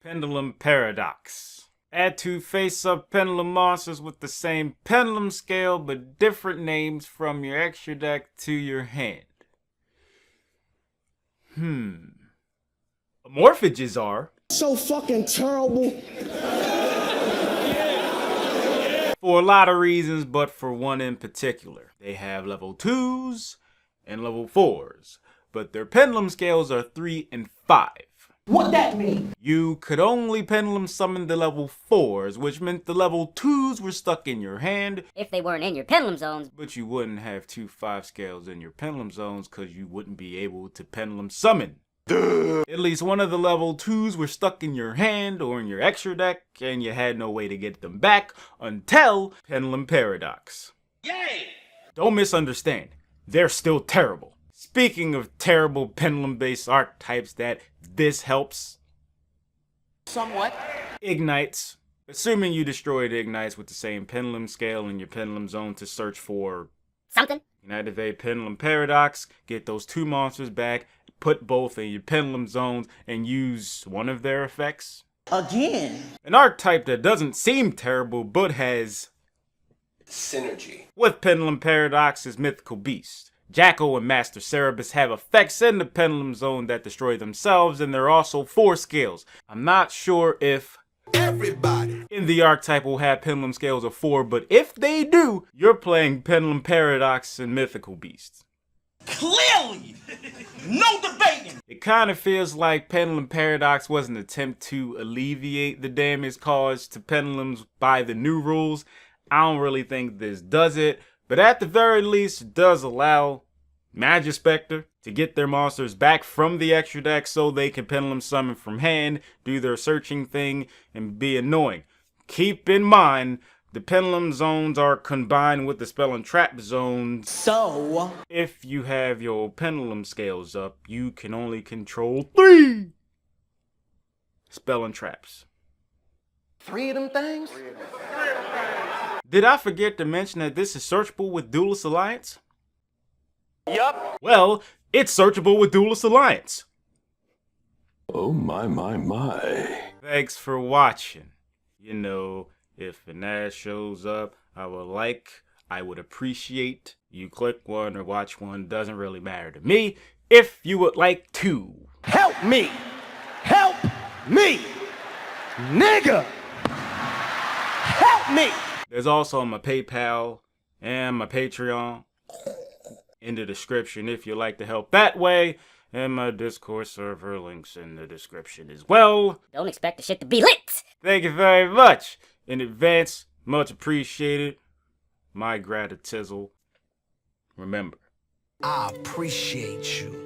Pendulum Paradox. Add two face-up pendulum monsters with the same pendulum scale but different names from your extra deck to your hand. Morphages are so fucking terrible. For a lot of reasons, but for one in particular. They have level 2s and level 4s, but their pendulum scales are 3 and 5. What that mean? You could only pendulum summon the level 4s, which meant the level 2s were stuck in your hand. If they weren't in your pendulum zones. But you wouldn't have two 5 scales in your pendulum zones because you wouldn't be able to pendulum summon. Duh. At least one of the level 2s were stuck in your hand or in your extra deck, and you had no way to get them back until Pendulum Paradox. Yay! Don't misunderstand, they're still terrible. Speaking of terrible pendulum-based archetypes that this helps. Somewhat. Ignites. Assuming you destroyed Ignites with the same pendulum scale in your pendulum zone to search for something. You can activate Pendulum Paradox, get those two monsters back, put both in your pendulum zones, and use one of their effects. Again. An archetype that doesn't seem terrible but has synergy with Pendulum Paradox is Mythical Beast. Jackal and Master Cerebus have effects in the pendulum zone that destroy themselves, and there are also 4 scales. I'm not sure if everybody in the archetype will have pendulum scales of 4, but if they do, you're playing Pendulum Paradox and Mythical Beast. Clearly! No debating! It kind of feels like Pendulum Paradox was an attempt to alleviate the damage caused to pendulums by the new rules. I don't really think this does it, but at the very least, it does allow Magispector to get their monsters back from the extra deck so they can pendulum summon from hand, do their searching thing, and be annoying. Keep in mind, the pendulum zones are combined with the spell and trap zones. So, if you have your pendulum scales up, you can only control 3 spell and traps. 3 of them things? Did I forget to mention that this is searchable with Duelist Alliance? Yup. Well, it's searchable with Duelist Alliance. Oh my. Thanks for watching. You know, if an ad shows up, I would appreciate you click one or watch one. Doesn't really matter to me. If you would like to help me! Help me! Nigga! Help me! There's also my PayPal and my Patreon in the description if you'd like to help that way. And my Discord server links in the description as well. Don't expect the shit to be lit! Thank you very much. In advance, much appreciated. My gratitude. Remember, I appreciate you.